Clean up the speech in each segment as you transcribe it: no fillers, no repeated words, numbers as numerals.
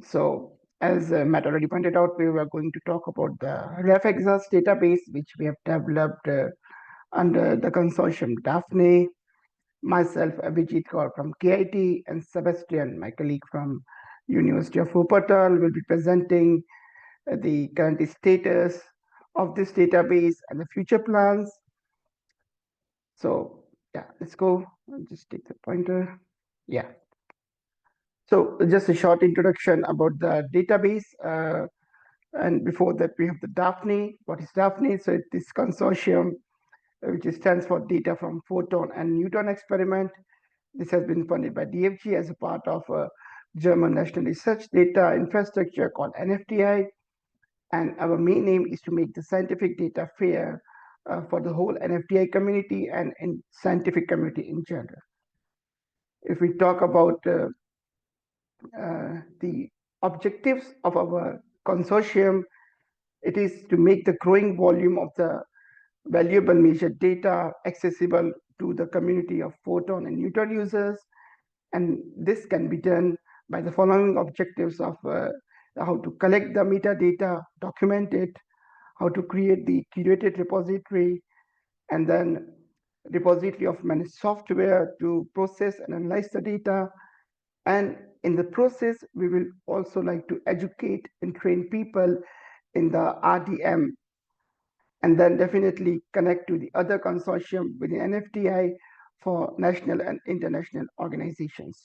So, as Matt already pointed out, we were going to talk about the RefXAS database, which we have developed under the consortium Daphne. Myself, Abhijeet Gaur from KIT, and Sebastian, my colleague from University of Wuppertal, will be presenting the current status of this database and the future plans. So, yeah, let's go. I'll just take the pointer. Yeah. So, just a short introduction about the database. And before that, we have the Daphne. What is Daphne? So, it's this consortium which stands for Data from Photon and Neutron Experiment. This has been funded by DFG as a part of a German National Research Data Infrastructure called NFTI. And our main aim is to make the scientific data fair for the whole NFTI community and in scientific community in general. If we talk about the objectives of our consortium, it is to make the growing volume of the valuable measured data accessible to the community of photon and neutron users. And this can be done by the following objectives of how to collect the metadata, document it, how to create the curated repository, and then repository of managed software to process and analyze the data. And in the process, we will also like to educate and train people in the RDM, and then definitely connect to the other consortium within NFTI for national and international organizations.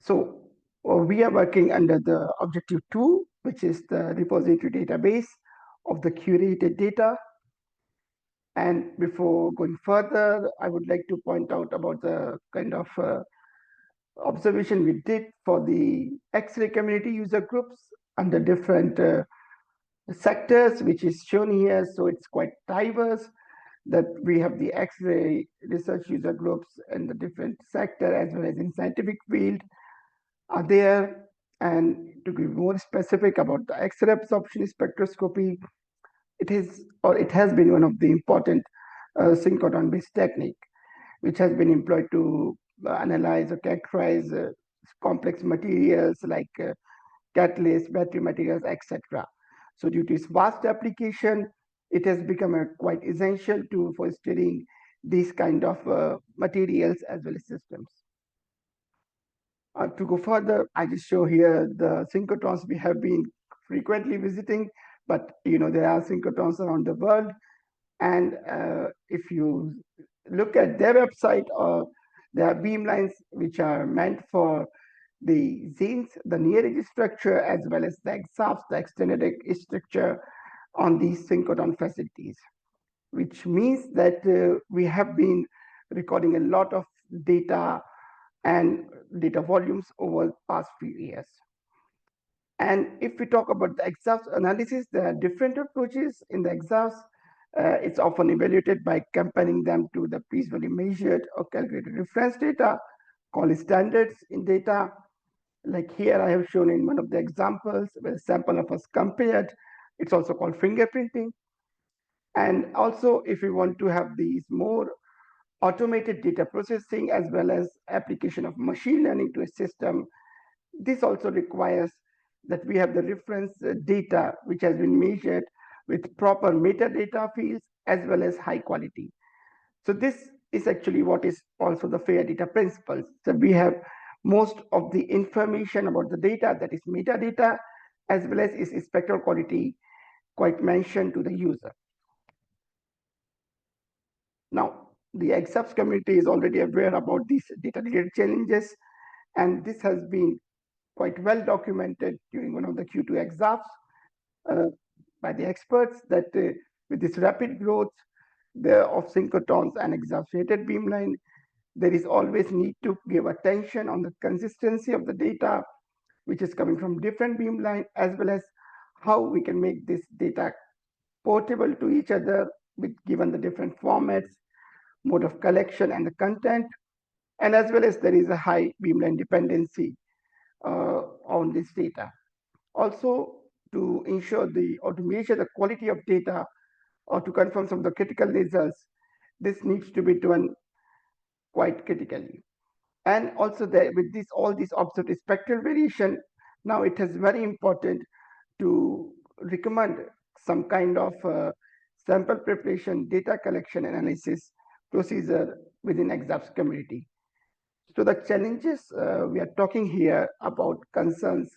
So we are working under the objective 2, which is the repository database of the curated data. And before going further, I would like to point out about the kind of observation we did for the X-ray community user groups under different sectors, which is shown here. So it's quite diverse that we have the X-ray research user groups in the different sector as well as in scientific field are there. And to be more specific about the X-ray absorption spectroscopy, it has been one of the important synchrotron-based technique, which has been employed to analyze or characterize complex materials like catalysts, battery materials, etc. So due to its vast application, it has become a quite essential tool for studying these kind of materials as well as systems. To go further, I just show here the synchrotrons we have been frequently visiting, but there are synchrotrons around the world. And if you look at their website, there are beamlines which are meant for the ZINs, the near edge structure, as well as the EXAFs, the extended edge structure on these synchrotron facilities, which means that we have been recording a lot of data and data volumes over the past few years. And if we talk about the EXAFs analysis, there are different approaches in the EXAFs. It's often evaluated by comparing them to the previously measured or calculated reference data called standards in data. Like here, I have shown in one of the examples where a sample of us compared. It's also called fingerprinting. And also, if we want to have these more automated data processing as well as application of machine learning to a system, this also requires that we have the reference data which has been measured with proper metadata fields as well as high quality. So this is actually what is also the fair data principles. So we have most of the information about the data, that is metadata, as well as its spectral quality quite mentioned to the user. Now, the EXAFS community is already aware about these data-related challenges, and this has been quite well documented during one of the Q2 EXAFs by the experts that with this rapid growth of synchrotrons and exaggerated beamline, there is always need to give attention on the consistency of the data which is coming from different beamline, as well as how we can make this data portable to each other with given the different formats, mode of collection and the content, and as well as there is a high beamline dependency on this data. Also, to ensure or to measure the quality of data or to confirm some of the critical results, this needs to be done quite critically. And also with all these observed spectral variation, now it is very important to recommend some kind of sample preparation, data collection, analysis procedure within EXAFS community. So the challenges we are talking here about concerns,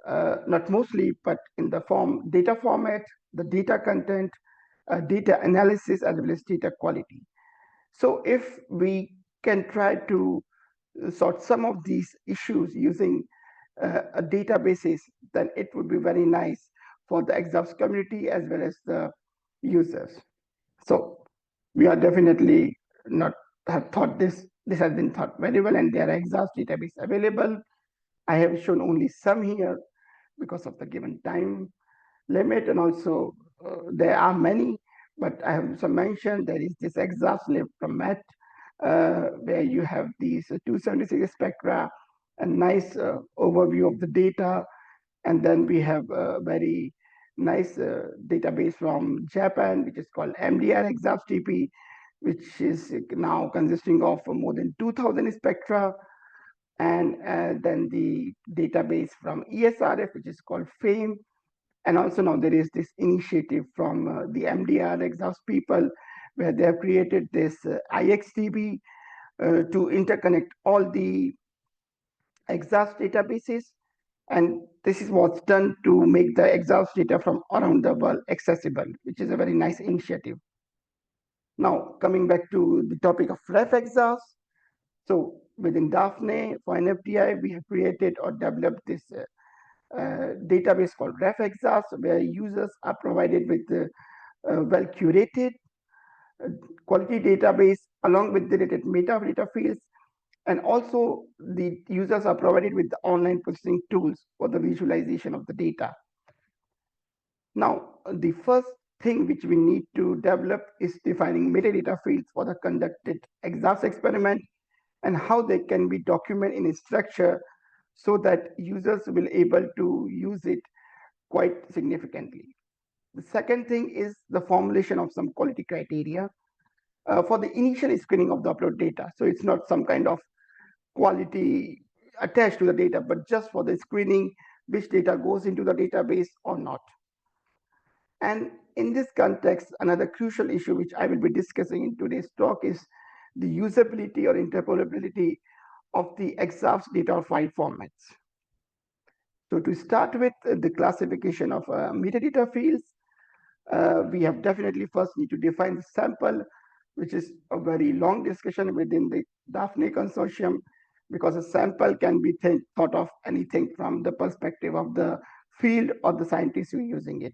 not mostly, but in the form data format, the data content, data analysis, as well as data quality. So if we can try to sort some of these issues using a databases, then it would be very nice for the exams community as well as the users. So we are definitely not have thought this has been thought very well, and there are exams database available. I have shown only some here because of the given time limit, and also there are many, but I have some mentioned. There is this exhaust lib from Met, where you have these 276 spectra, a nice overview of the data, and then we have a very nice database from Japan, which is called MDR exhaust TP, which is now consisting of more than 2,000 spectra, and then the database from ESRF, which is called FAME. And also now there is this initiative from the MDR exhaust people, where they have created this IXDB to interconnect all the exhaust databases. And this is what's done to make the exhaust data from around the world accessible, which is a very nice initiative. Now, coming back to the topic of RefXAS. So within Daphne for NFTI, we have created or developed this database called RefXAS, where users are provided with well curated quality database along with the related metadata fields, and also the users are provided with the online processing tools for the visualization of the data. Now, the first thing which we need to develop is defining metadata fields for the conducted EXAFS experiment and how they can be documented in a structure so that users will able to use it quite significantly. The second thing is the formulation of some quality criteria for the initial screening of the upload data. So it's not some kind of quality attached to the data, but just for the screening which data goes into the database or not. And in this context, another crucial issue which I will be discussing in today's talk is the usability or interpretability of the EXAFS data file formats. So to start with the classification of metadata fields, we have definitely first need to define the sample, which is a very long discussion within the Daphne consortium, because a sample can be thought of anything from the perspective of the field or the scientists who are using it.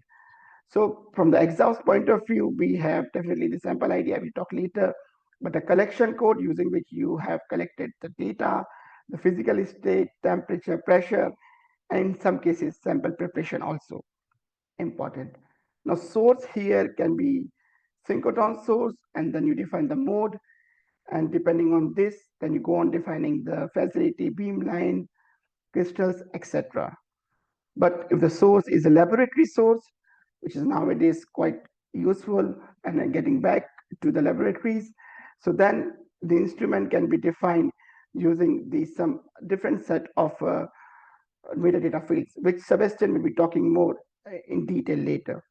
So from the EXAFS point of view, we have definitely the sample ID, I will talk later, but a collection code using which you have collected the data, the physical state, temperature, pressure, and in some cases, sample preparation also important. Now, source here can be synchrotron source, and then you define the mode. And depending on this, then you go on defining the facility, beamline, crystals, etc. But if the source is a laboratory source, which is nowadays quite useful, and then getting back to the laboratories, so then the instrument can be defined using some different set of metadata fields, which Sebastian will be talking more in detail later.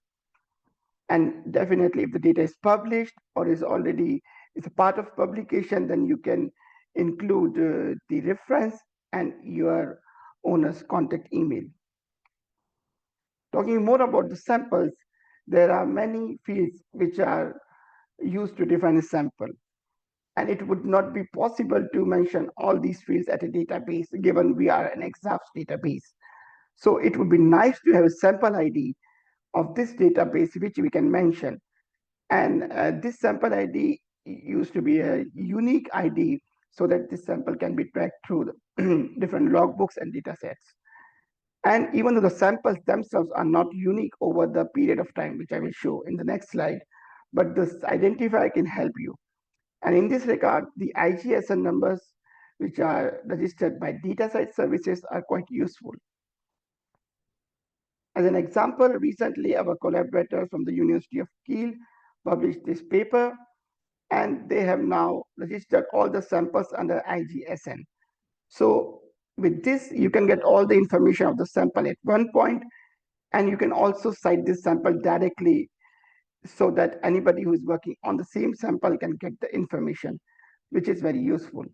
And definitely if the data is published or is a part of publication, then you can include the reference and your owner's contact email. Talking more about the samples, there are many fields which are used to define a sample. And it would not be possible to mention all these fields at a database, given we are an EXAFS database. So it would be nice to have a sample ID of this database, which we can mention. And this sample ID used to be a unique ID so that this sample can be tracked through the different logbooks and data sets. And even though the samples themselves are not unique over the period of time, which I will show in the next slide, but this identifier can help you. And in this regard, the IGSN numbers, which are registered by DataSite services, are quite useful. As an example, recently our collaborators from the University of Kiel published this paper and they have now registered all the samples under IGSN. So with this, you can get all the information of the sample at one point, and you can also cite this sample directly so that anybody who is working on the same sample can get the information, which is very useful.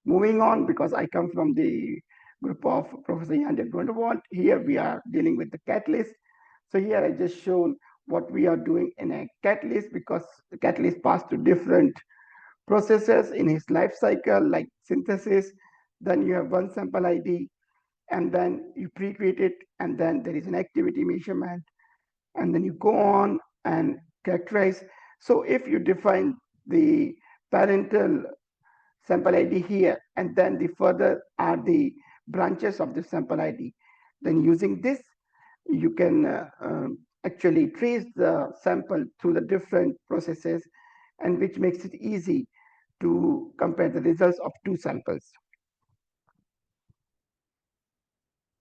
Moving on, because I come from the group of Professor Jan de Groenewald, here we are dealing with the catalyst. So here I just shown what we are doing in a catalyst, because the catalyst passed to different processes in his life cycle, like synthesis. Then you have one sample ID, and then you pre-create it, and then there is an activity measurement, and then you go on and characterize. So if you define the parental sample ID here, and then the further are the branches of the sample ID, then using this, you can actually trace the sample through the different processes, and which makes it easy to compare the results of two samples.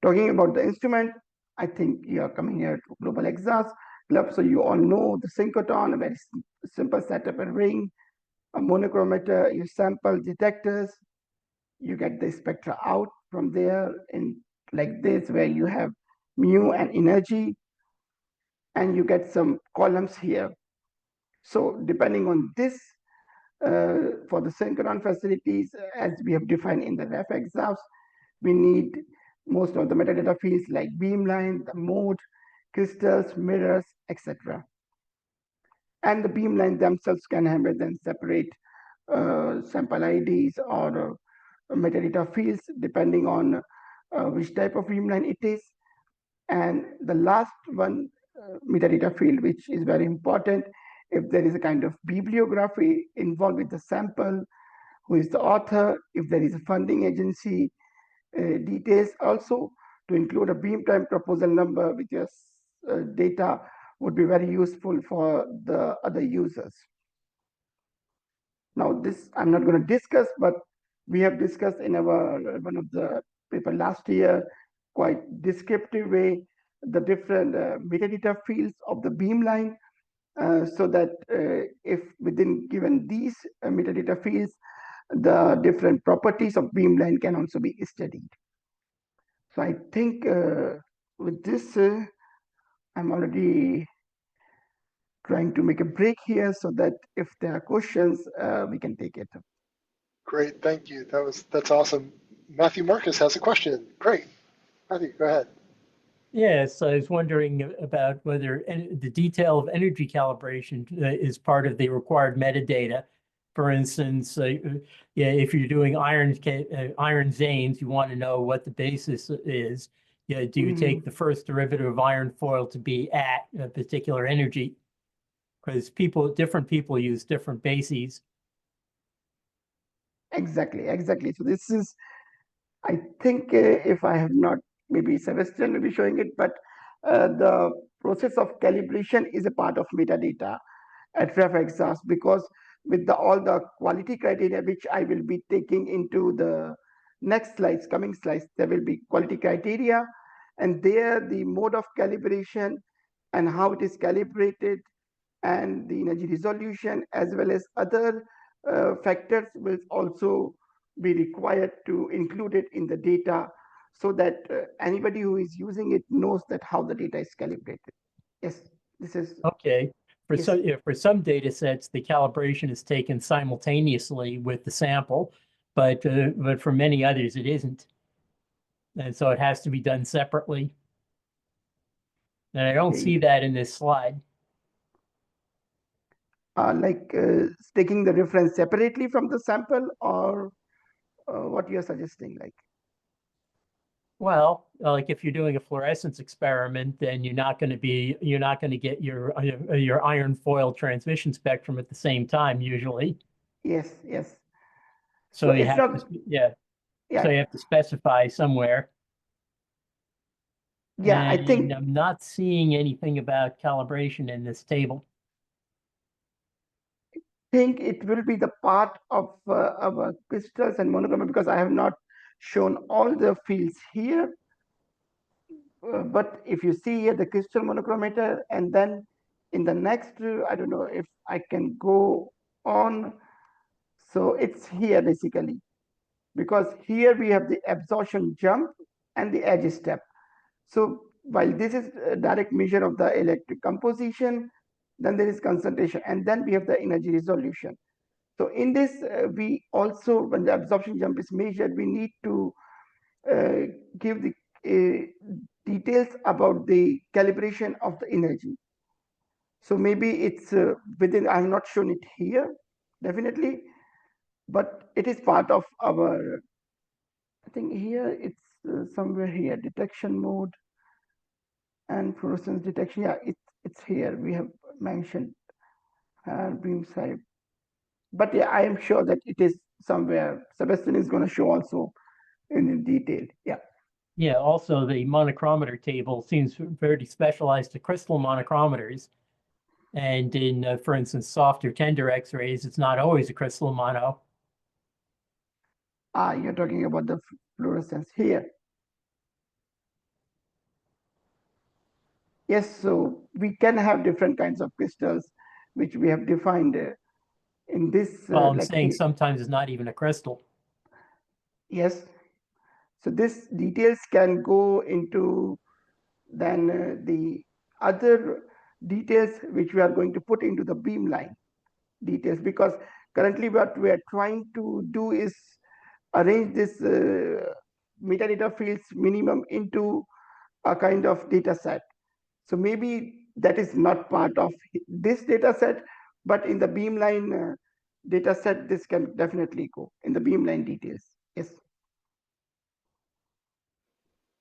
Talking about the instrument, I think you are coming here to Global Exas Club, so you all know the synchrotron, a very simple setup, and ring, a monochromator, your sample detectors, you get the spectra out from there in like this, where you have mu and energy, and you get some columns here. So depending on this, for the synchron facilities, as we have defined in the RefXAS, we need most of the metadata fields like beamline, the mode, crystals, mirrors, etc. And the beamline themselves can handle then separate sample IDs or metadata fields depending on which type of beamline it is. And the last one, metadata field, which is very important, if there is a kind of bibliography involved with the sample, who is the author, if there is a funding agency, details also to include a beam time proposal number with your data would be very useful for the other users. Now this I'm not going to discuss, but we have discussed in our one of the paper last year, quite descriptive way, the different metadata fields of the beamline, so that if within given these metadata fields, the different properties of beamline can also be studied. So I think with this, I'm already trying to make a break here so that if there are questions, we can take it. Great, thank you. That's awesome. Matthew Marcus has a question. Great. Matthew, go ahead. Yes, I was wondering about whether the detail of energy calibration is part of the required metadata. For instance, yeah, if you're doing iron zanes, you want to know what the basis is. Yeah, do you take the first derivative of iron foil to be at a particular energy? Because different people use different bases. Exactly. So this is, I think, if I have not, maybe Sebastian will be showing it, but the process of calibration is a part of metadata at RefXAS, because with all the quality criteria, which I will be taking into the next slides, coming slides, there will be quality criteria, and there the mode of calibration and how it is calibrated and the energy resolution as well as other factors will also be required to include it in the data, so that anybody who is using it knows that how the data is calibrated. Yes, this is okay. yes. For some data sets, the calibration is taken simultaneously with the sample, but for many others, it isn't. And so it has to be done separately. And I don't see that in this slide. Like taking the reference separately from the sample, or what you're suggesting, like? Well, like if you're doing a fluorescence experiment, then you're not going to get your iron foil transmission spectrum at the same time usually. Yes. So you have to, yeah. So you have to specify somewhere. Yeah, and I think I'm not seeing anything about calibration in this table. think it will be the part of our crystals and monochromator, because I have not shown all the fields here. But if you see here the crystal monochromator, and then in the next, I don't know if I can go on. So it's here basically, because here we have the absorption jump and the edge step. So while this is a direct measure of the electric composition, then there is concentration, and then we have the energy resolution. So in this, we also, when the absorption jump is measured, we need to give the details about the calibration of the energy. So maybe it's within, I have not shown it here, definitely, but it is part of our, I think here it's somewhere here, detection mode and fluorescence detection. Yeah, it's here. We have mentioned beam side. But yeah, I am sure that it is somewhere. Sebastian is going to show also in detail. Yeah. Yeah, also the monochromator table seems very specialized to crystal monochromators. And in, for instance, soft or tender X-rays, it's not always a crystal mono. You're talking about the fluorescence here. Yes, so we can have different kinds of crystals, which we have defined in this. Well, I'm like saying here. sometimes it's not even a crystal. Yes. So this details can go into then the other details which we are going to put into the beamline details, because currently what we are trying to do is arrange this metadata fields minimum into a kind of data set. So maybe that is not part of this data set, but in the beamline data set, this can definitely go in the beamline details. Yes.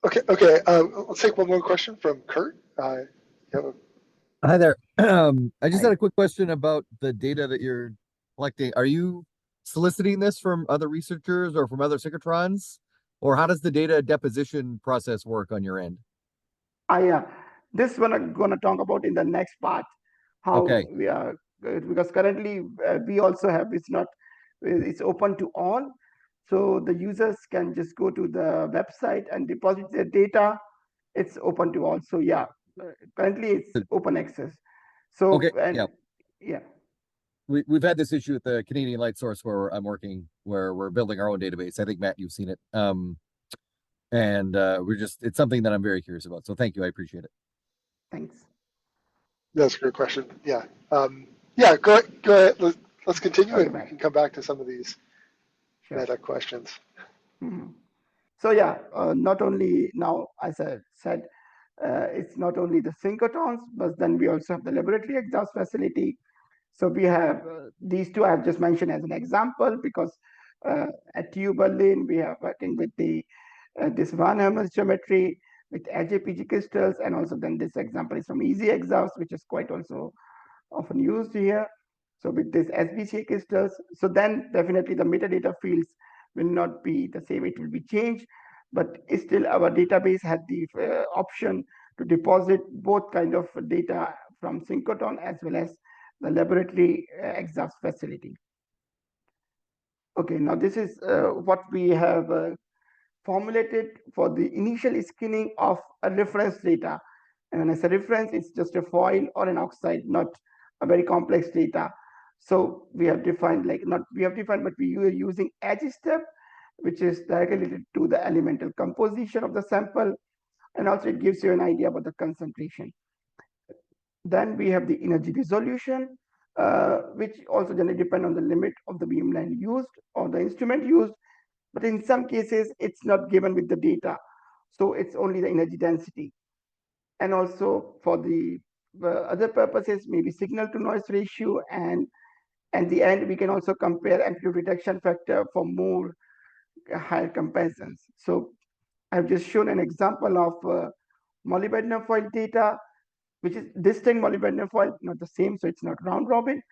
Okay, let's take one more question from Kurt. You have a Hi there. I just Hi. had a quick question about the data that you're collecting. Are you soliciting this from other researchers or from other synchrotrons? Or how does the data deposition process work on your end? This one I'm going to talk about in the next part, how Okay. we are, because currently we also have, it's open to all. So the users can just go to the website and deposit their data. It's open to all. So yeah, currently it's open access. So, Okay, and yeah. yeah, We've had this issue at the Canadian Light Source where I'm working, where we're building our own database. I think, Matt, you've seen it. And it's something that I'm very curious about. So thank you. I appreciate it. thanks. That's a great question. Yeah. Yeah, go ahead. Let's continue Okay, and we bye. can come back to some of these Sure. meta questions. Mhm. So yeah, not only now, as I said, it's not only the synchrotrons, but then we also have the laboratory exhaust facility. So we have these two I've just mentioned as an example, because at TU Berlin, we are working with the this Van Helmholtz geometry with AJPG crystals, and also then this example is from Easy Exhaust, which is quite also often used here. So with this SBCA crystals, so then definitely the metadata fields will not be the same, it will be changed, but still our database had the option to deposit both kind of data from synchrotron as well as the laboratory exhaust facility. Okay, now this is what we have formulated for the initial screening of a reference data. And when I say reference, it's just a foil or an oxide, not a very complex data. So we have defined, but we are using edge step, which is directly related to the elemental composition of the sample. And also it gives you an idea about the concentration. Then we have the energy resolution, which also generally depend on the limit of the beamline used or the instrument used. But in some cases, it's not given with the data. So it's only the energy density. And also for the other purposes, maybe signal to noise ratio. And at the end, we can also compare amplitude reduction factor for more higher comparisons. So I've just shown an example of molybdenum foil data, which is distinct molybdenum foil, not the same, so it's not round robin,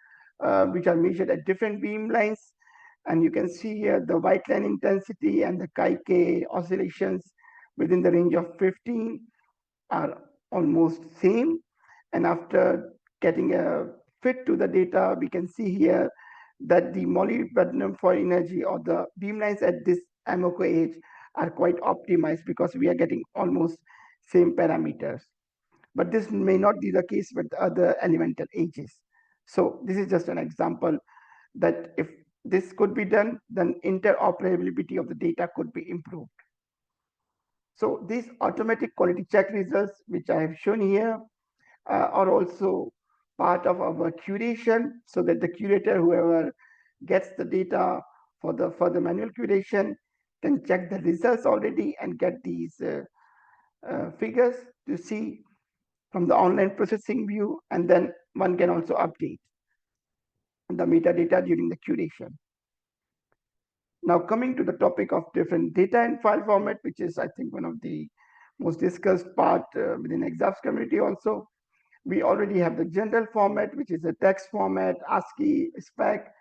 which are measured at different beam lines. And you can see here the white line intensity and the chi-k oscillations within the range of 15 are almost same. And after getting a fit to the data, we can see here that the molybdenum foil energy or the beam lines at this MOCO age are quite optimized because we are getting almost same parameters. but this may not be the case with other elemental ages. So this is just an example that if this could be done, then interoperability of the data could be improved. So these automatic quality check results, which I have shown here, are also part of our curation, so that the curator, whoever gets the data for the manual curation, can check the results already and get these figures to see from the online processing view, and then one can also update the metadata during the curation. Now coming to the topic of different data and file format, which is I think one of the most discussed part within EXAFS community also. We already have the general format, which is a text format, ASCII, spec,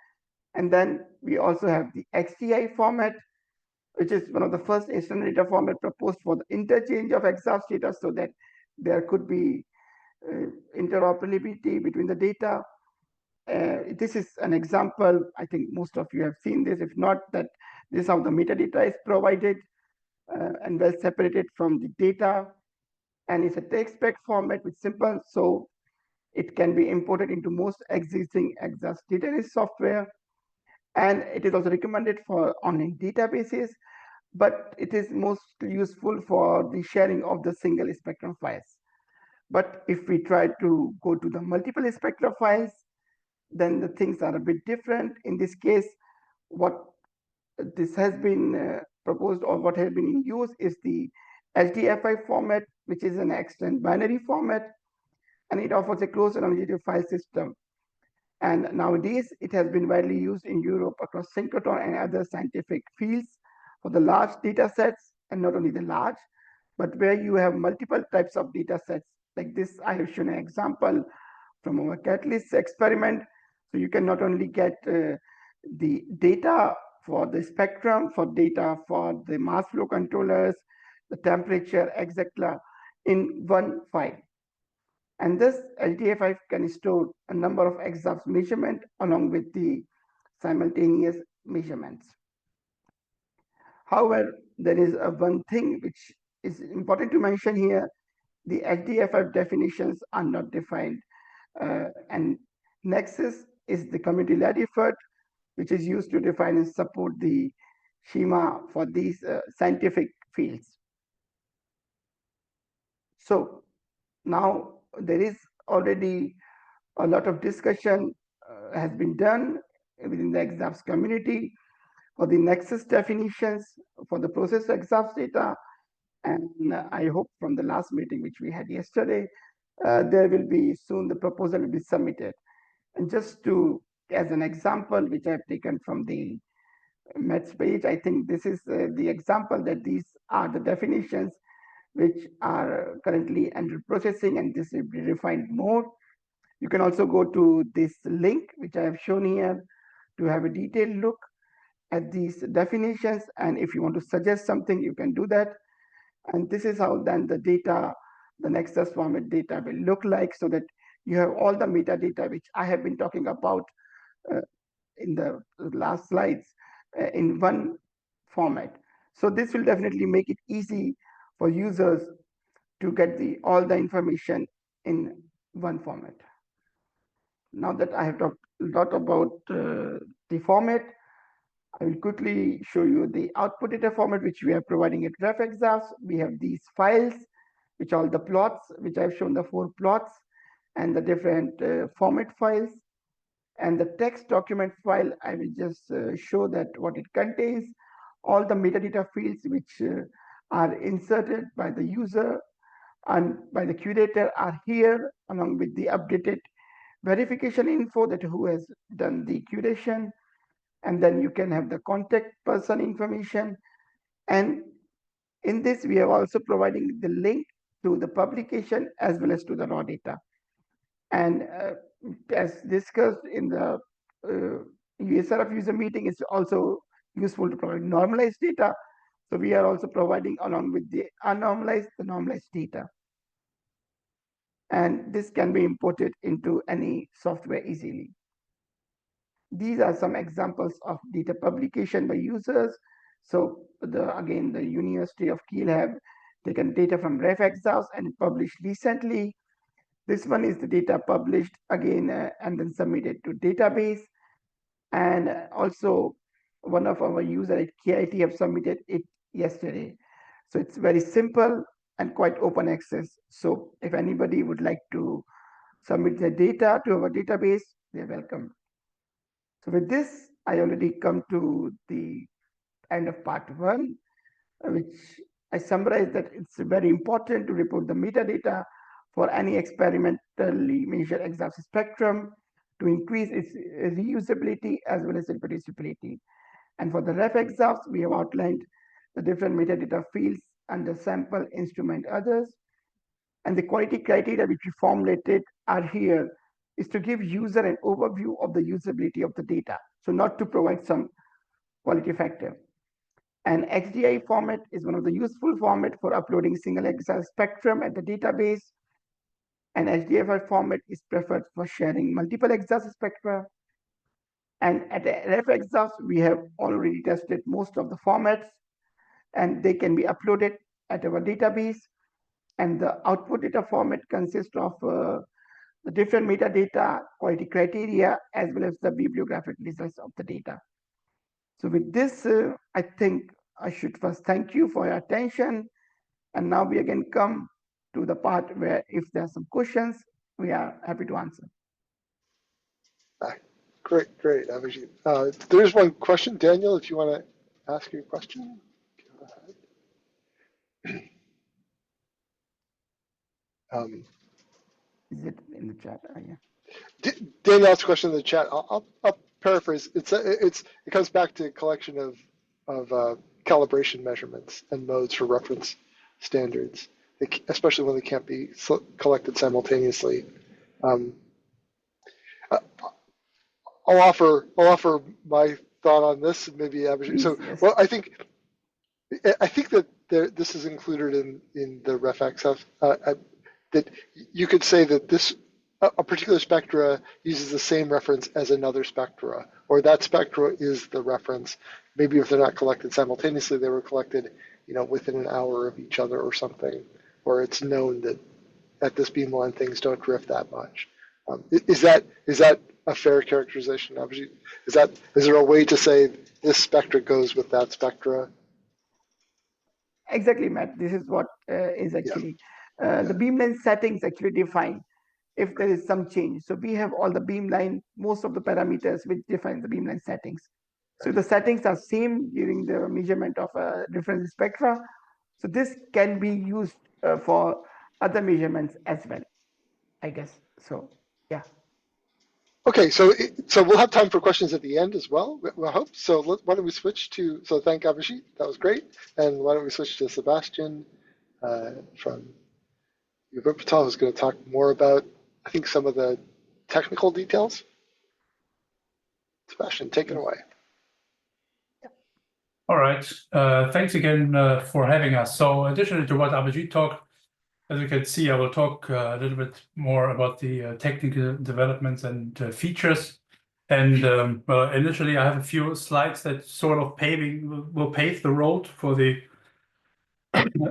and then we also have the XDI format, which is one of the first instance data format proposed for the interchange of EXAFS data, so that there could be interoperability between the data. This is an example. I think most of you have seen this. If not, that this is how the metadata is provided and well separated from the data. And it's a text spec format with simple, so it can be imported into most existing EXAFS database software. And it is also recommended for online databases, but it is most useful for the sharing of the single spectrum files. But if we try to go to the multiple spectrum files, then the things are a bit different. In this case, what this has been proposed or what has been in use is the HDFI format, which is an extant binary format, and it offers a closed annotative file system. And nowadays, it has been widely used in Europe across synchrotron and other scientific fields for the large data sets, and not only the large, but where you have multiple types of data sets. Like this, I have shown an example from our Catalyst experiment. So you can not only get the data for the spectrum, for data for the mass flow controllers, the temperature, etc., in one file. And this LTF5 can store a number of EXAFS measurements along with the simultaneous measurements. However, there is one thing which is important to mention here. The LTF5 definitions are not defined. And Nexus is the community-led effort, which is used to define and support the schema for these scientific fields. So now there is already a lot of discussion has been done within the EXAFS community for the Nexus definitions for the process EXAFS data. And I hope from the last meeting which we had yesterday, there will be soon the proposal will be submitted. And just to, as an example, which I've taken from the METS page, I think this is the example that these are the definitions which are currently under processing, and this will be refined more. You can also go to this link, which I have shown here, to have a detailed look at these definitions. And if you want to suggest something, you can do that. And this is how then the data, the Nexus format data will look like, so that you have all the metadata which I have been talking about in the last slides in one format. So this will definitely make it easy for users to get all the information in one format. Now that I have talked a lot about the format, I will quickly show you the output data format which we are providing at RefXAS. We have these files, which are the plots, which I've shown the 4 plots, and the different format files. And the text document file, I will just show that what it contains. All the metadata fields which are inserted by the user and by the curator are here, along with the updated verification info that who has done the curation. And then you can have the contact person information. And in this, we are also providing the link to the publication as well as to the raw data. And as discussed in the USRF user meeting, it's also useful to provide normalized data. So we are also providing, along with the unnormalized, the normalized data. And this can be imported into any software easily. These are some examples of data publication by users. So again, the University of Kiel have taken data from RefXAS and published recently This one is the data published again and then submitted to database. And also one of our users at KIT have submitted it yesterday. So it's very simple and quite open access. So if anybody would like to submit their data to our database, they're welcome. So with this, I already come to the end of part 1, which I summarized that it's very important to report the metadata for any experimentally measured exhaust spectrum to increase its reusability as well as reproducibility. And for the RefXAS, we have outlined the different metadata fields under sample, instrument, others. And the quality criteria which we formulated are here is to give user an overview of the usability of the data. So not to provide some quality factor. And XDI format is one of the useful format for uploading single exhaust spectrum at the database. And HDFI format is preferred for sharing multiple exhaust spectra. And at RefXAS, we have already tested most of the formats, and they can be uploaded at our database. And the output data format consists of the different metadata, quality criteria, as well as the bibliographic results of the data. So with this, I think I should first thank you for your attention. And now we again come to the part where if there are some questions, we are happy to answer. Great, Abhijeet. There's one question, Daniel, if you want to ask your question, go ahead. Is it in the chat? Yeah. Daniel asked a question in the chat. I'll paraphrase. It comes back to a collection of calibration measurements and modes for reference standards, especially when they can't be collected simultaneously. I'll offer my thought on this, and maybe Abhijeet. So, well, I think that this is included in the RefXAS. That you could say that a particular spectra uses the same reference as another spectra, or that spectra is the reference. Maybe if they're not collected simultaneously, they were collected, within an hour of each other or something, or it's known that at this beamline things don't drift that much. Is that a fair characterization, Abhijeet? Is there a way to say this spectra goes with that spectra? Exactly, Matt. This is what is actually the beamline settings actually define if there is some change. So we have all the beamline, most of the parameters which define the beamline settings. So the settings are same during the measurement of different spectra. So this can be used for other measurements as well, I guess. So yeah. Okay, so we'll have time for questions at the end as well, I hope. So why don't we switch to, so thank Abhijeet, that was great. And why don't we switch to Sebastian from Wuppertal, who's going to talk more about, I think, some of the technical details. Sebastian, take it away. All right, thanks again for having us. So additionally to what Abhijeet talked, as you can see, I will talk a little bit more about the technical developments and features. And well, initially I have a few slides that sort of will pave the road for the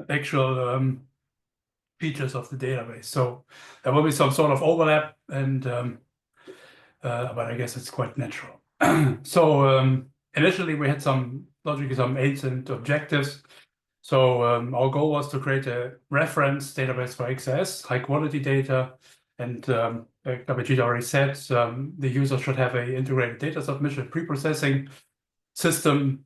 actual features of the database. So there will be some sort of overlap, and but I guess it's quite natural. So initially we had logically some aims and objectives. So our goal was to create a reference database for XAS, high quality data. And like Abhijeet already said, the user should have an integrated data submission pre-processing system,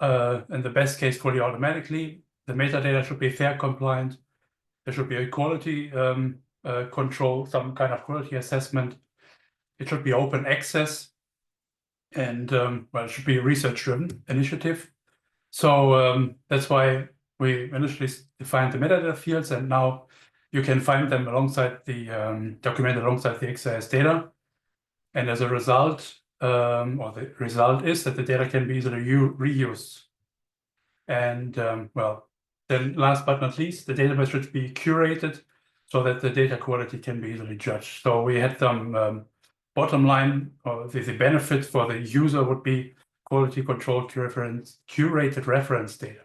in the best case fully automatically. The metadata should be FAIR compliant. There should be a quality control, some kind of quality assessment. It should be open access. And well, it should be a research-driven initiative. So that's why we initially defined the metadata fields, and now you can find them alongside the documented alongside the XAS data. And as a result, or the result is that the data can be easily reused. And well, then last but not least, the database should be curated so that the data quality can be easily judged. So we had some bottom line, or the benefit for the user would be quality control curated reference data.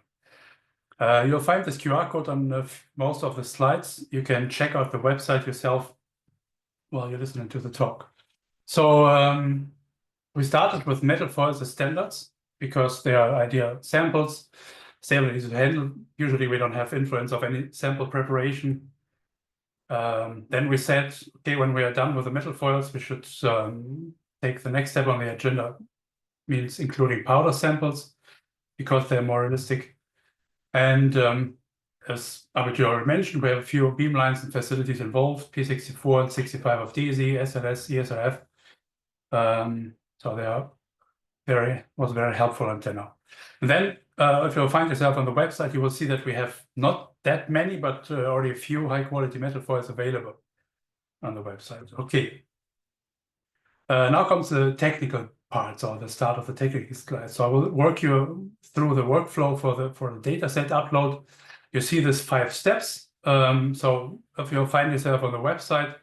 You'll find this QR code on most of the slides. You can check out the website yourself while you're listening to the talk. So we started with metal foils as standards because they are ideal samples, stable, easy to handle. Usually we don't have influence of any sample preparation. Then we said, okay, when we are done with the metal foils, we should take the next step on the agenda, means including powder samples, because they're more realistic. And as Abhijeet already mentioned, we have a few beamlines and facilities involved, P64 and 65 of DZ, SLS, ESRF. So they are was very helpful until now. And then if you find yourself on the website, you will see that we have not that many, but already a few high quality metal foils available on the website. Okay. Now comes the technical parts, or the start of the technical slide. So I will work you through the workflow for the data set upload. You see these 5 steps. So if you find yourself on the website,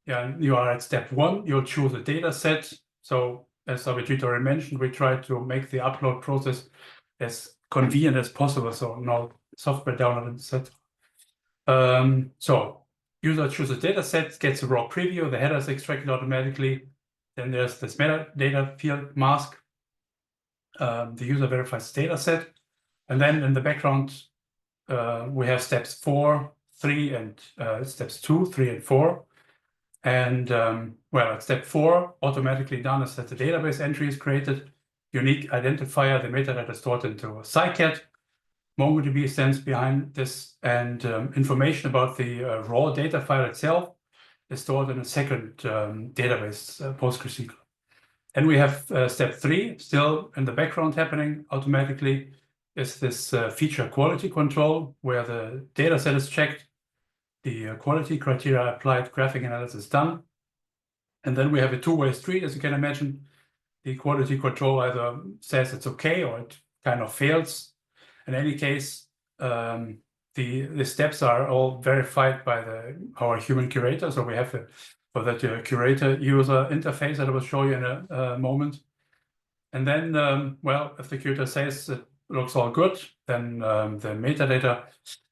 yeah, you are at step 1, you'll choose a data set. So as Abhijeet already mentioned, we try to make the upload process as convenient as possible. So no software download, etc. So user chooses a data set, gets a raw preview, the header is extracted automatically. Then there's this metadata field mask. The user verifies the data set. And then in the background, we have steps 4, 3, and steps 2, 3, and 4. And well, at step 4, automatically done is that the database entry is created, unique identifier, the metadata stored into a scikit, MongoDB stands behind this, and information about the raw data file itself is stored in a second database, PostgreSQL. And we have step 3, still in the background happening automatically, is this feature quality control, where the data set is checked, the quality criteria applied, graphic analysis done. And then we have a two-way street, as you can imagine. The quality control either says it's okay or it kind of fails. In any case, the steps are all verified by our human curator. So we have for that curator user interface that I will show you in a moment. And then, well, if the curator says it looks all good, then the metadata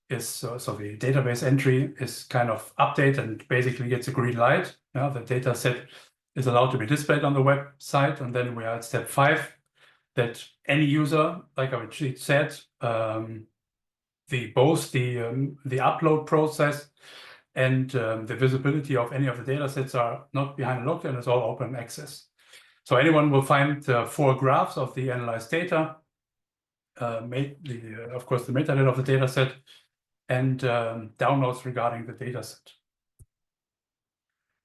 is, so the database entry is kind of updated and basically gets a green light. Yeah, the data set is allowed to be displayed on the website. And then we are at step 5, that any user, like Abhijeet said, both the upload process and the visibility of any of the data sets are not behind a lockdown, it's all open access. So anyone will find 4 graphs of the analyzed data, of course, the metadata of the data set, and downloads regarding the data set.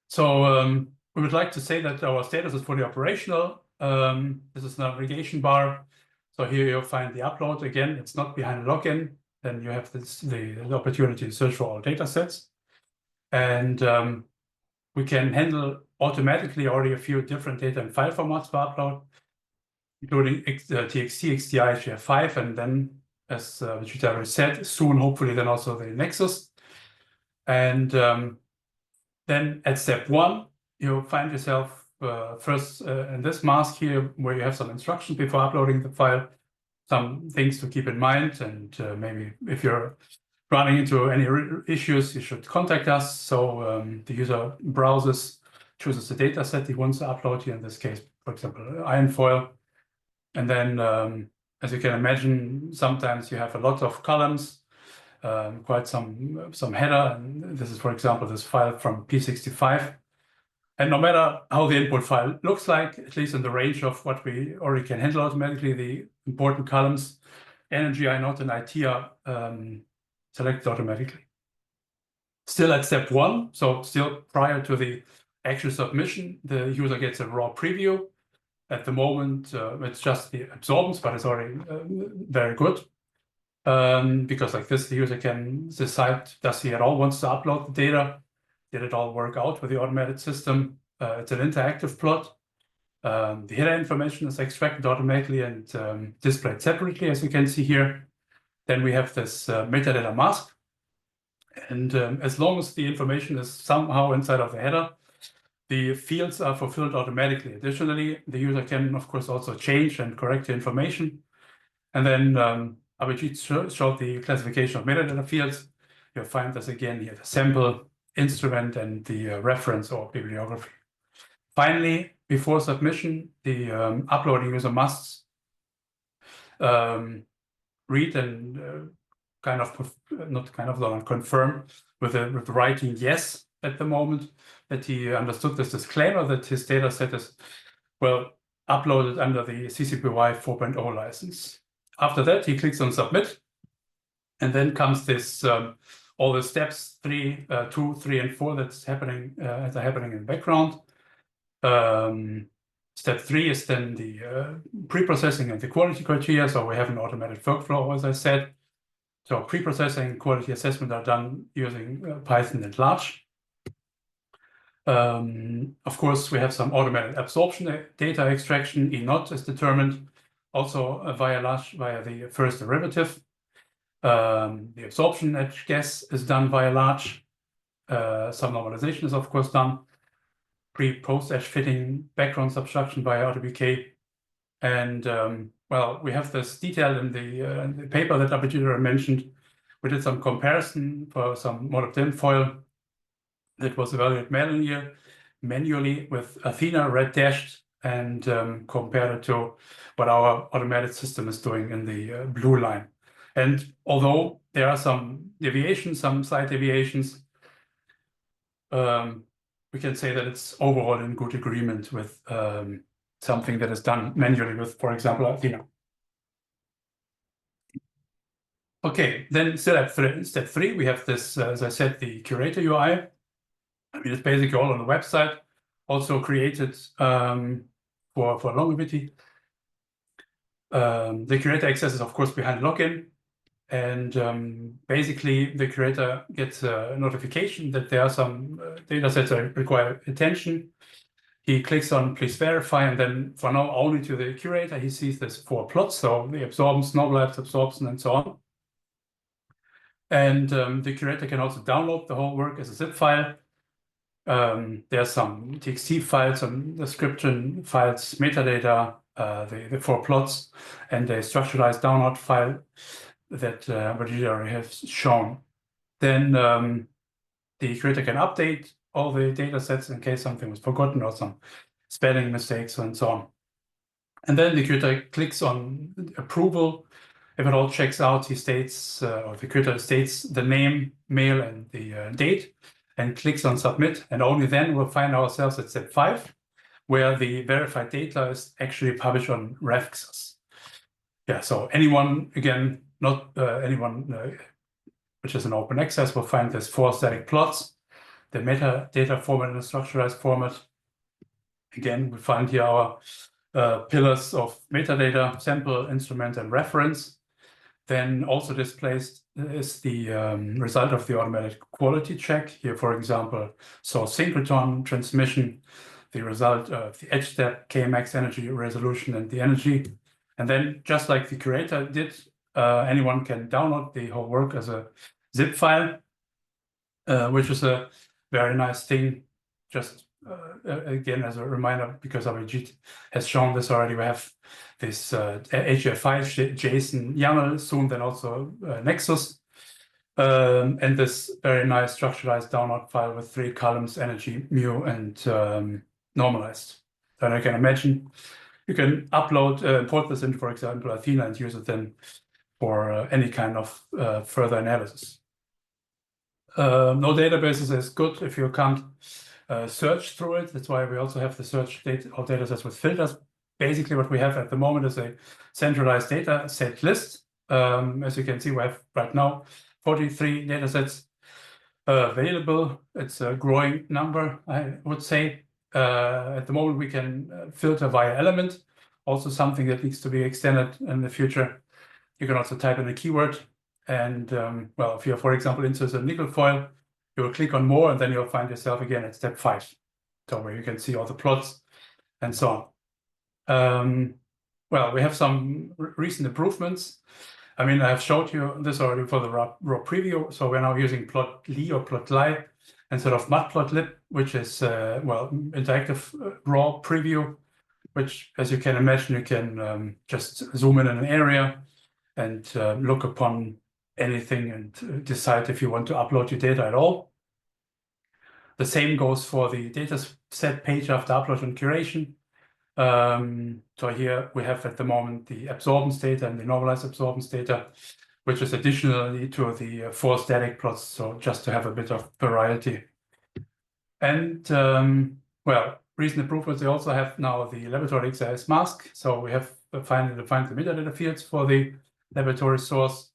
So we would like to say that our status is fully operational. This is the navigation bar. So here you'll find the upload. Again, it's not behind a login. Then you have the opportunity to search for all data sets. And we can handle automatically already a few different data and file formats for upload, including TXT, XDI, HDF5, and then, as Abhijeet already said, soon, hopefully, then also the Nexus. And then at step 1, you'll find yourself first in this mask here, where you have some instructions before uploading the file, some things to keep in mind, and maybe if you're running into any issues, you should contact us. So the user browses, chooses the data set he wants to upload here, in this case, for example, iron foil. And then, as you can imagine, sometimes you have a lot of columns, quite some header. And this is, for example, this file from P65. And no matter how the input file looks like, at least in the range of what we already can handle automatically, the important columns, energy, inode, and IT are selected automatically. Still at step 1, so still prior to the actual submission, the user gets a raw preview. At the moment, it's just the absorbance, but it's already very good. Because like this, the user can decide, does he at all wants to upload the data? Did it all work out with the automated system? It's an interactive plot. The header information is extracted automatically and displayed separately, as you can see here. Then we have this metadata mask. And as long as the information is somehow inside of the header, the fields are fulfilled automatically. Additionally, the user can, of course, also change and correct the information. And then Abhijeet showed the classification of metadata fields. You'll find this again here, the sample, instrument and the reference or bibliography. Finally, before submission, the uploading user must read and confirm with writing yes at the moment that he understood this disclaimer that his data set is, well, uploaded under the CC BY 4.0 license. After that, he clicks on submit, and then comes this all the steps 2, 3, and 4 that's happening in the background. Step 3 is then the pre-processing and the quality criteria. So we have an automated workflow, as I said. So pre-processing and quality assessment are done using Python and Large. Of course, we have some automated absorption data extraction. E0 is determined also via Large, via the first derivative. The absorption edge guess is done via Large. Some normalization is, of course, done. Pre-post edge fitting, background subtraction via RTBK. And well, we have this detailed in the paper that Abhijeet mentioned. We did some comparison for some molybdenum foil that was evaluated manually with Athena red dashed, and compared it to what our automated system is doing in the blue line. And although there are some deviations, some slight deviations, we can say that it's overall in good agreement with something that is done manually with, for example, Athena. Okay, then step 3, we have this, as I said, the curator UI. I mean, it's basically all on the website, also created for longevity. The curator access is, of course, behind login. And basically, the curator gets a notification that there are some data sets that require attention. He clicks on please verify, and then for now, only to the curator, he sees this 4 plots, so the absorbance, normalized absorption, and so on. And the curator can also download the whole work as a zip file. There's some TXT files, some description files, metadata, the 4 plots, and a structuralized download file that Abhijeet already has shown. Then the curator can update all the data sets in case something was forgotten or some spelling mistakes and so on. And then the curator clicks on approval. If it all checks out, he states, or the curator states the name, mail, and the date, and clicks on submit. And only then we'll find ourselves at step 5, where the verified data is actually published on RefXAS. Yeah, so anyone, again, not anyone which is an open access, will find this 4 static plots, the metadata format in a structuralized format. Again, we find here our pillars of metadata, sample, instrument, and reference. Then also displayed is the result of the automatic quality check. Here, for example, so synchrotron transmission, the result of the edge step, KMax energy resolution, and the energy. And then, just like the curator did, anyone can download the whole work as a zip file, which is a very nice thing. Just again, as a reminder, because Abhijeet has shown this already, we have this HF5 JSON YAML, soon then also Nexus, and this very nice structuralized download file with 3 columns, energy, mu, and normalized. And I can imagine you can upload, import this into, for example, Athena, and use it then for any kind of further analysis. No databases is good if you can't search through it. That's why we also have the search data sets with filters. Basically, what we have at the moment is a centralized data set list. As you can see, we have right now 43 data sets available. It's a growing number, I would say. At the moment, we can filter via element, also something that needs to be extended in the future. You can also type in a keyword. And well, if you're, for example, interested in nickel foil, you will click on more, and then you'll find yourself again at step 5, so where you can see all the plots and so on. Well, we have some recent improvements. I mean, I have showed you this already for the raw preview. So we're now using plotly or plotly instead of matplotlib, which is, well, interactive raw preview, which, as you can imagine, you can just zoom in an area and look upon anything and decide if you want to upload your data at all. The same goes for the data set page after upload and curation. So here we have at the moment the absorbance data and the normalized absorbance data, which is additionally to the 4 static plots, so just to have a bit of variety. And well, recent improvements, we also have now the laboratory XAS mask. So we have finally defined the metadata fields for the laboratory source.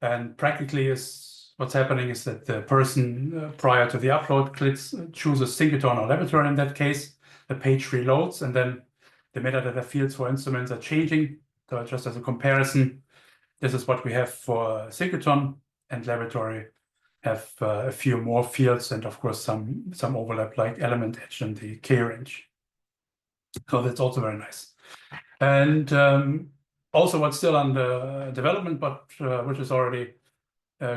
And practically is what's happening is that the person prior to the upload chooses Synchrotron or laboratory in that case. The page reloads, and then the metadata fields for instruments are changing. So just as a comparison, this is what we have for Synchrotron, and laboratory have a few more fields, and of course some overlap like element edge and the K range. So that's also very nice. And also what's still under development, but which is already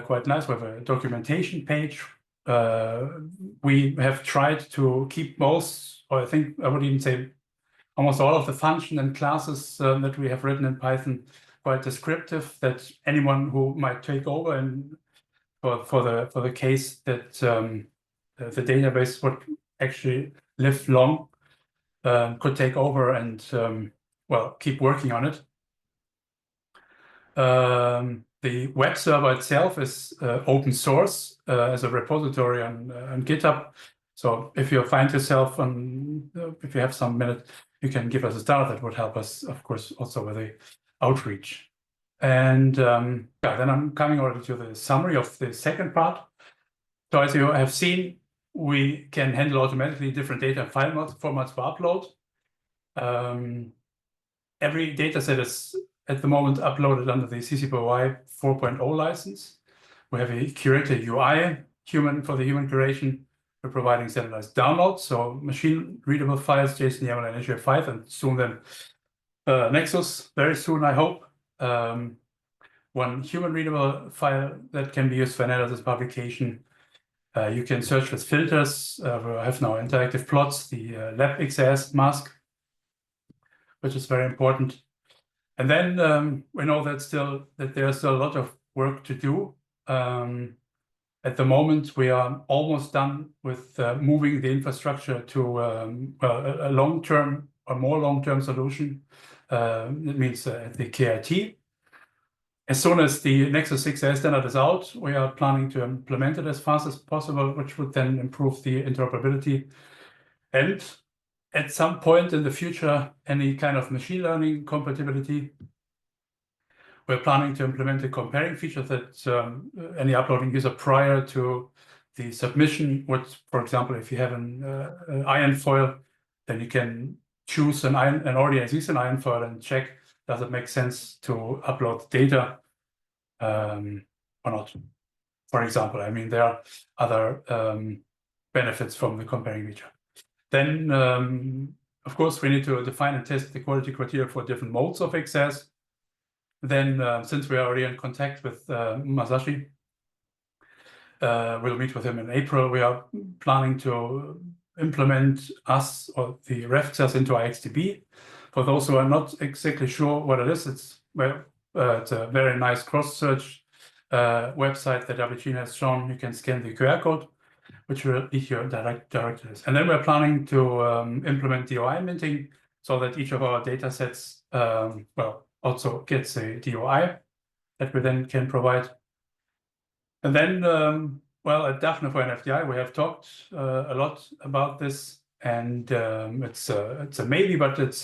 quite nice, we have a documentation page. We have tried to keep most, or I think I would even say almost all of the function and classes that we have written in Python quite descriptive, that anyone who might take over and for the case that the database would actually live long could take over and well, keep working on it. The web server itself is open source as a repository on GitHub. So if you find yourself on, if you have some minute, you can give us a start. That would help us, of course, also with the outreach. And yeah, then I'm coming already to the summary of the second part. So as you have seen, we can handle automatically different data file formats for upload. Every data set is at the moment uploaded under the CC BY 4.0 license. We have a curator UI for the human curation. We're providing standardized downloads, so machine readable files, JSON, YAML, and HTML5, and soon then Nexus, very soon, I hope. One human readable file that can be used for analysis publication. You can search with filters. We have now interactive plots, the RefXAS mask, which is very important. And then we know that there's still a lot of work to do. At the moment, we are almost done with moving the infrastructure to a long-term or more long-term solution. It means the KIT. As soon as the Nexus 6 standard is out, we are planning to implement it as fast as possible, which would then improve the interoperability. And at some point in the future, any kind of machine learning compatibility. We're planning to implement a comparing feature that any uploading user prior to the submission would, for example, if you have an iron foil, then you can choose an already existing iron foil and check, does it make sense to upload the data or not? For example, I mean, there are other benefits from the comparing feature. Then, of course, we need to define and test the quality criteria for different modes of XAS. Then, since we are already in contact with Masashi, we'll meet with him in April. We are planning to implement us or the RefXAS into IXDB. For those who are not exactly sure what it is, it's a very nice cross-search website that Abhijeet has shown. You can scan the QR code, which will lead you direct to this. And then we're planning to implement DOI minting so that each of our data sets, well, also gets a DOI that we then can provide. And then, well, at Daphne for NFDI, we have talked a lot about this, and it's a maybe, but it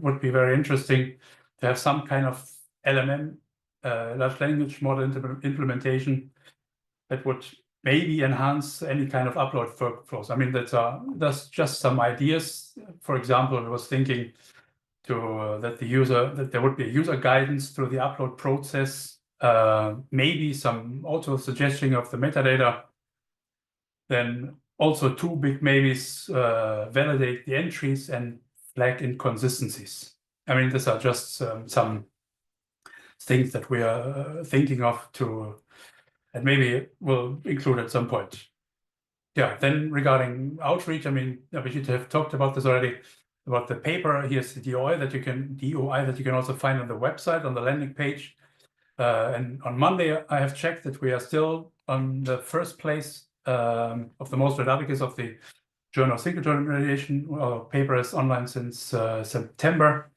would be very interesting to have some kind of LMM, large language model implementation that would maybe enhance any kind of upload workflows. I mean, that's just some ideas. For example, I was thinking that there would be a user guidance through the upload process, maybe some auto suggestion of the metadata. Then also two big maybes, validate the entries and flag inconsistencies. I mean, these are just some things that we are thinking of and maybe we'll include at some point. Yeah, then regarding outreach, I mean, we should have talked about this already, about the paper. Here's the DOI that you can also find on the website, on the landing page. And on Monday, I have checked that we are still on the first place of the most read articles of the Journal of Synchrotron Radiation. Paper is online since September.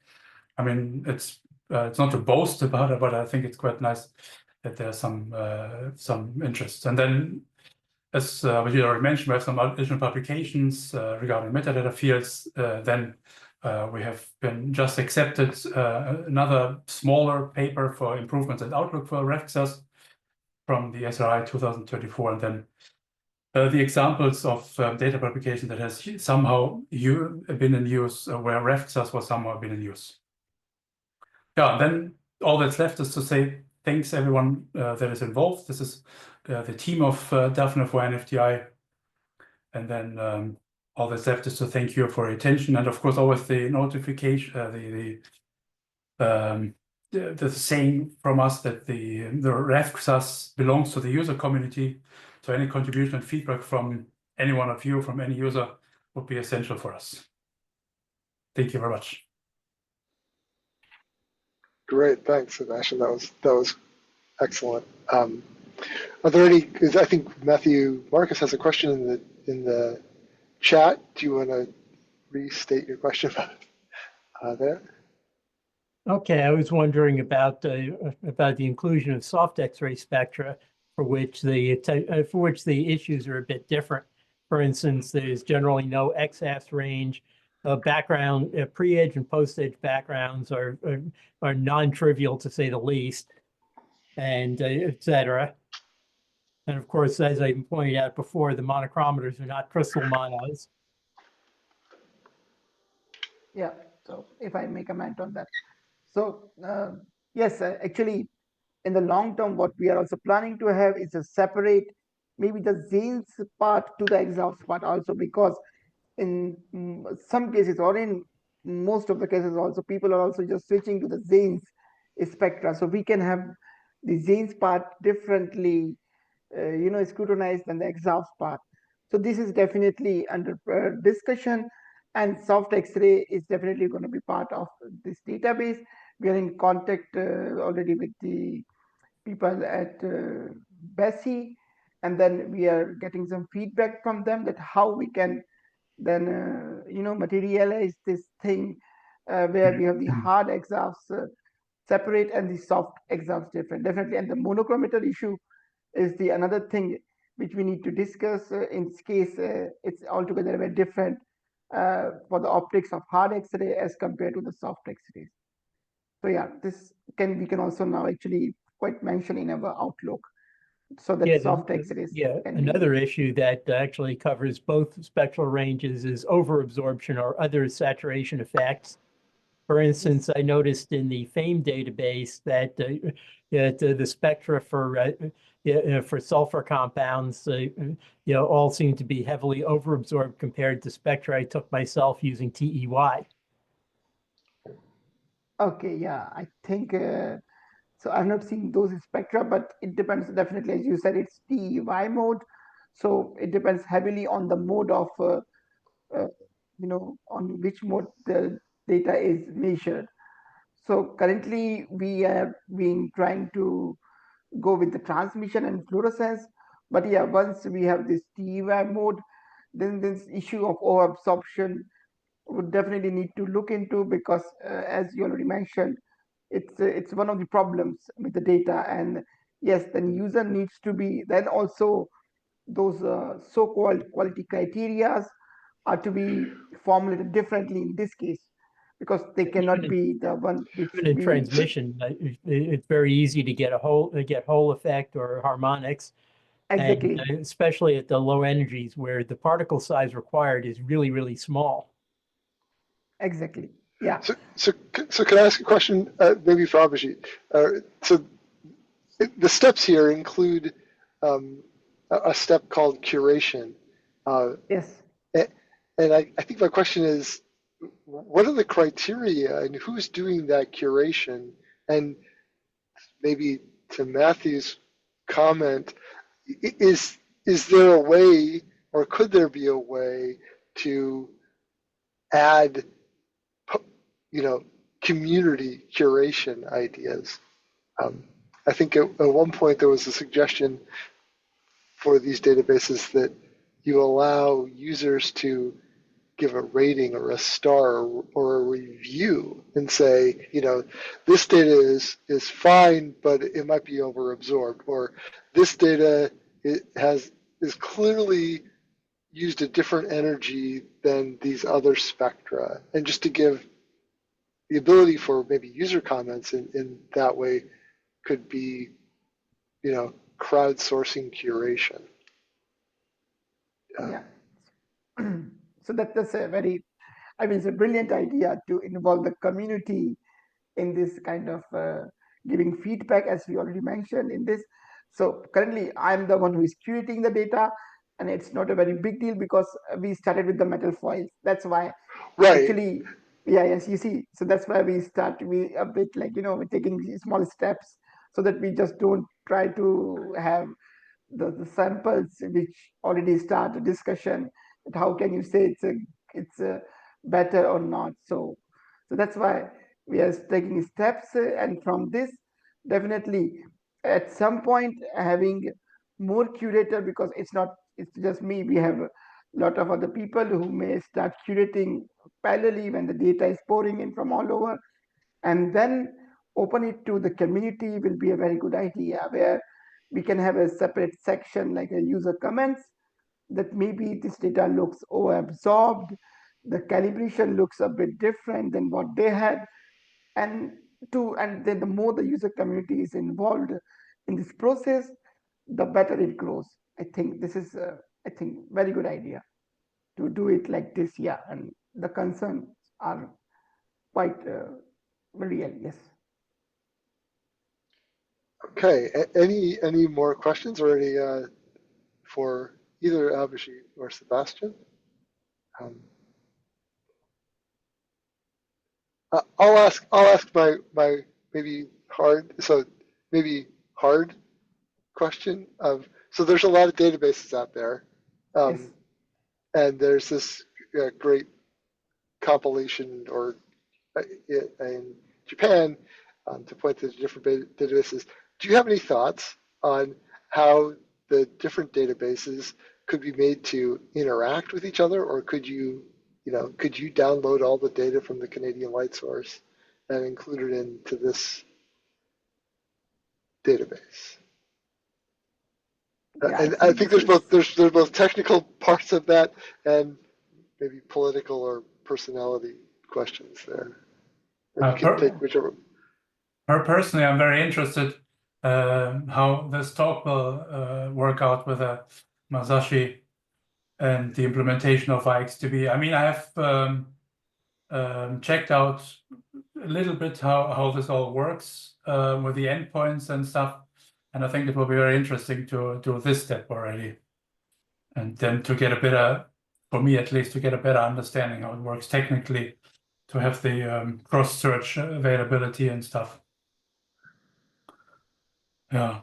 I mean, it's not to boast about it, but I think it's quite nice that there's some interest. And then, as we already mentioned, we have some additional publications regarding metadata fields. Then we have been just accepted another smaller paper for improvements and outlook for RefXAS from the SRI 2024, and then the examples of data publication that has somehow been in use, where RefXAS was somehow been in use. Yeah, then all that's left is to say thanks everyone that is involved. This is the team of Daphne for NFTI, and then all that's left is to thank you for your attention, and of course always the notification, the saying from us that the RefXAS belongs to the user community. So any contribution and feedback from any one of you, from any user, would be essential for us. Thank you very much. Great, thanks, Sebastian. That was excellent. Are there any? I think Matthew Marcus has a question in the chat. Do you want to restate your question there? Okay, I was wondering about the inclusion of soft X-ray spectra, for which the issues are a bit different. For instance, there's generally no XAS range. Background pre-edge and post-edge backgrounds are non-trivial to say the least, and etc. And of course, as I pointed out before, the monochromators are not crystal monos. Yeah. So if I may comment on that. So yes, actually, in the long term, what we are also planning to have is a separate, maybe the Zanes part to the exhaust part also, because in some cases, or in most of the cases also, people are also just switching to the Zanes spectra. So we can have the Zanes part differently, scrutinized than the exhaust part. So this is definitely under discussion, and soft X-ray is definitely going to be part of this database. We are in contact already with the people at Bessie, and then we are getting some feedback from them that how we can then materialize this thing where we have the hard exhausts separate and the soft exhausts different. Definitely, and the monochromator issue is the another thing which we need to discuss. In this case, it's altogether very different for the optics of hard X-ray as compared to the soft X-rays. So yeah, we can also now actually quite mention in our outlook, so that soft X-rays. Yeah, another issue that actually covers both spectral ranges is overabsorption or other saturation effects. For instance, I noticed in the FAME database that the spectra for sulfur compounds, all seem to be heavily overabsorbed compared to spectra I took myself using TEY. Okay, yeah, I think so. I've not seen those spectra, but it depends definitely, as you said, it's TEY mode, so it depends heavily on the mode of on which mode the data is measured. So currently we have been trying to go with the transmission and fluorescence, but yeah, once we have this TEY mode, then this issue of overabsorption would definitely need to look into, because as you already mentioned, it's one of the problems with the data. And yes, then user needs to be, then also those so-called quality criteria are to be formulated differently in this case, because they cannot be the one which in transmission. It's very easy to get Hall effect or harmonics. Exactly. And especially at the low energies where the particle size required is really, really small. Exactly. Yeah. So can I ask a question, maybe for Abhijeet? So the steps here include a step called curation. Yes. And I think my question is, what are the criteria and who's doing that curation? And maybe to Matthew's comment, is there a way, or could there be a way to add community curation ideas? I think at one point there was a suggestion for these databases that you allow users to give a rating or a star or a review and say, this data is fine, but it might be overabsorbed, or this data is clearly used a different energy than these other spectra, and just to give the ability for maybe user comments in that way could be, crowdsourcing curation. Yeah. So that's a very, it's a brilliant idea to involve the community in this kind of giving feedback, as we already mentioned in this. So currently, I'm the one who is curating the data, and it's not a very big deal because we started with the metal foils. That's why, Right. actually, yes, you see. So that's why we a bit like, we're taking small steps so that we just don't try to have the samples which already start a discussion. How can you say it's a better or not? So that's why we are taking steps, and from this, definitely at some point having more curator, because it's just me. We have a lot of other people who may start curating parallelly when the data is pouring in from all over, and then open it to the community will be a very good idea, where we can have a separate section like a user comments, that maybe this data looks overabsorbed, the calibration looks a bit different than what they had, and then the more the user community is involved in this process, the better it grows. I think this is very good idea to do it like this. Yeah, and the concerns are quite real. Yes. Okay. Any more questions, or any for either Abhijeet or Sebastian? I'll ask my maybe hard question of, so there's a lot of databases out there, Yes. and there's this great compilation or in Japan to point to the different databases. Do you have any thoughts on how the different databases could be made to interact with each other, or could you download all the data from the Canadian light source and include it into this database? Yeah, And I think there's both technical parts of that and maybe political or personality questions there. And you can take whichever. Personally, I'm very interested how this talk will work out with Masashi and the implementation of IXDB. I mean, I have checked out a little bit how this all works with the endpoints and stuff, and I think it will be very interesting to do this step already, and then to get a better, for me at least, to get a better understanding how it works technically, to have the cross-search availability and stuff. Yeah.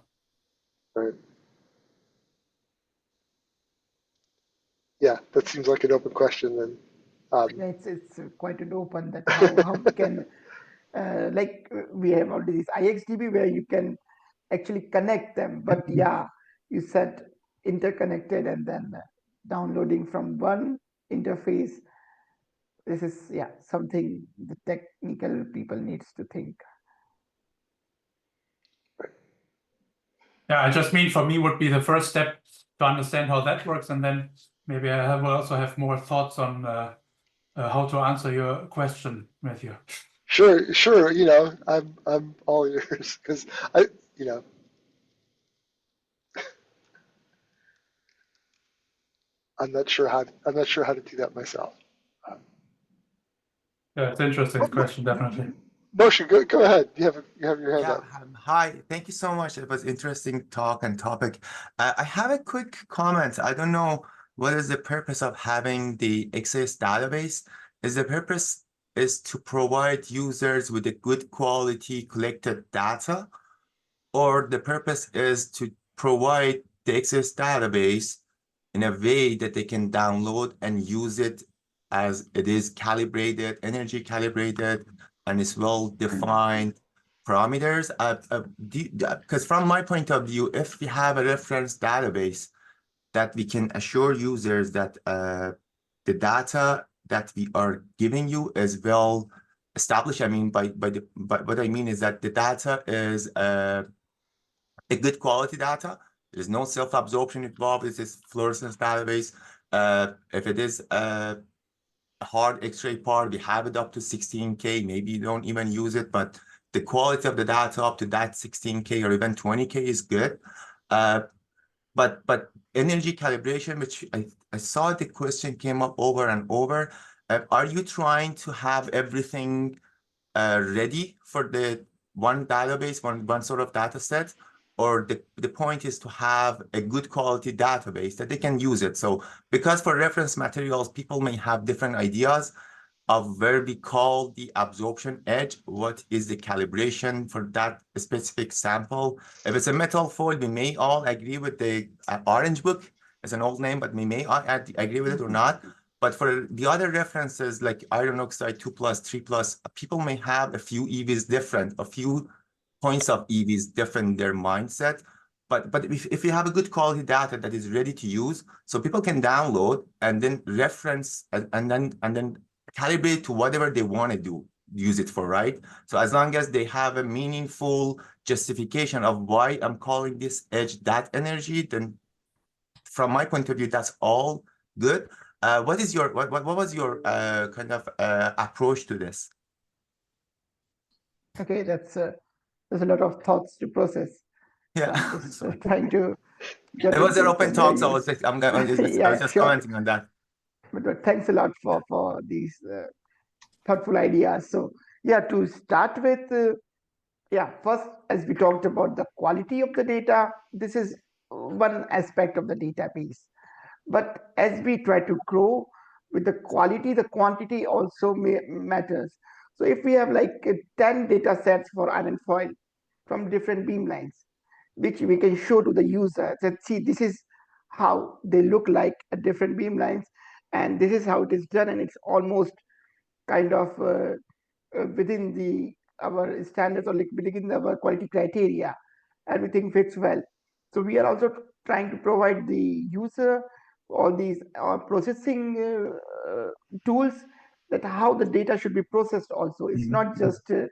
Right. Yeah, that seems like an open question then. It's quite an open that how we can like we have already this IXDB where you can actually connect them, but yeah, you said interconnected and then downloading from one interface. This is something the technical people needs to think. Yeah, I just mean for me would be the first step to understand how that works, and then maybe will also have more thoughts on how to answer your question, Matthew. Sure. I'm all ears because I'm not sure how to do that myself. Yeah, it's an interesting question, definitely. Moshe, go ahead. You have your hand up. Hi, thank you so much. It was interesting talk and topic. I have a quick comment. I don't know what is the purpose of having the RefXAS database. The purpose is to provide users with a good quality collected data, or the purpose is to provide the RefXAS database in a way that they can download and use it as it is calibrated, energy calibrated, and it's well-defined parameters. Because from my point of view, if we have a reference database that we can assure users that the data that we are giving you is well established. I mean, by what I mean is that the data is a good quality data. There's no self-absorption involved. This is fluorescence database. If it is a hard X-ray part, we have it up to 16K. Maybe you don't even use it, but the quality of the data up to that 16K or even 20K is good. But energy calibration, which I saw the question came up over and over. Are you trying to have everything ready for the one database, one sort of data set? Or the point is to have a good quality database that they can use it. So because for reference materials, people may have different ideas of where we call the absorption edge, what is the calibration for that specific sample. If it's a metal foil, we may all agree with the Orange Book. It's an old name, but we may all agree with it or not. But for the other references like iron oxide 2+, 3+, people may have a few EVs different, a few points of EVs different in their mindset. But if you have a good quality data that is ready to use, so people can download and then reference and then calibrate to whatever they want to use it for, right? So as long as they have a meaningful justification of why I'm calling this edge that energy, then from my point of view, that's all good. What was your kind of approach to this? Okay, there's a lot of thoughts to process. Yeah, I'm just trying to get it was an into open some talk, so I areas. was just Sure. commenting on that. But thanks a lot for these thoughtful ideas. So yeah, to start with, first, as we talked about the quality of the data, this is one aspect of the database. But as we try to grow with the quality, the quantity also matters. So if we have like 10 data sets for iron foil from different beamlines, which we can show to the user that, see, this is how they look like at different beamlines, and this is how it is done, and it's almost kind of within our standards or like within our quality criteria. Everything fits well. So we are also trying to provide the user all these processing tools, that how the data should be processed also. It's not just the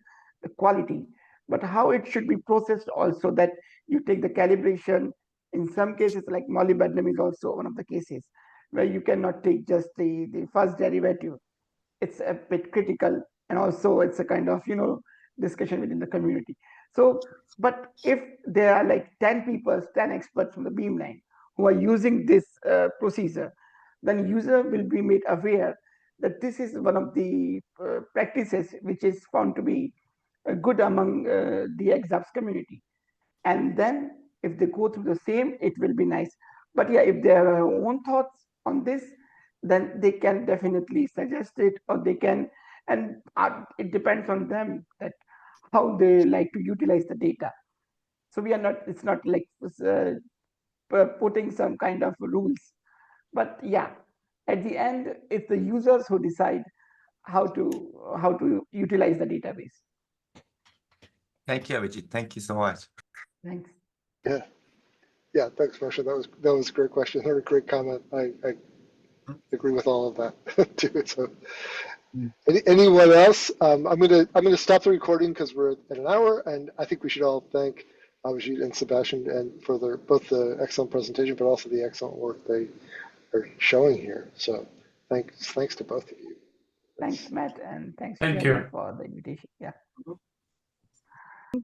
quality, but how it should be processed also, that you take the calibration. In some cases, like molybdenum is also one of the cases where you cannot take just the first derivative. It's a bit critical, and also it's a kind of discussion within the community. So, but if there are like 10 people, 10 experts from the beamline who are using this procedure, then user will be made aware that this is one of the practices which is found to be good among the exams community. And then if they go through the same, it will be nice. But yeah, if they have their own thoughts on this, then they can definitely suggest it, or they can, and it depends on them that how they like to utilize the data. So we are not, it's not like putting some kind of rules, but yeah, at the end, it's the users who decide how to utilize the database. Thank you, Abhijeet. Thank you so much. Thanks. Yeah, thanks, Marsha. That was a great question or a great comment. I agree with all of that too. So, anyone else? I'm gonna stop the recording because we're at an hour, and I think we should all thank Abhijeet and Sebastian and for both the excellent presentation, but also the excellent work they are showing here. So, thanks to both of you. Thanks, Matt, and thanks Thank everyone you. for the invitation. Yeah.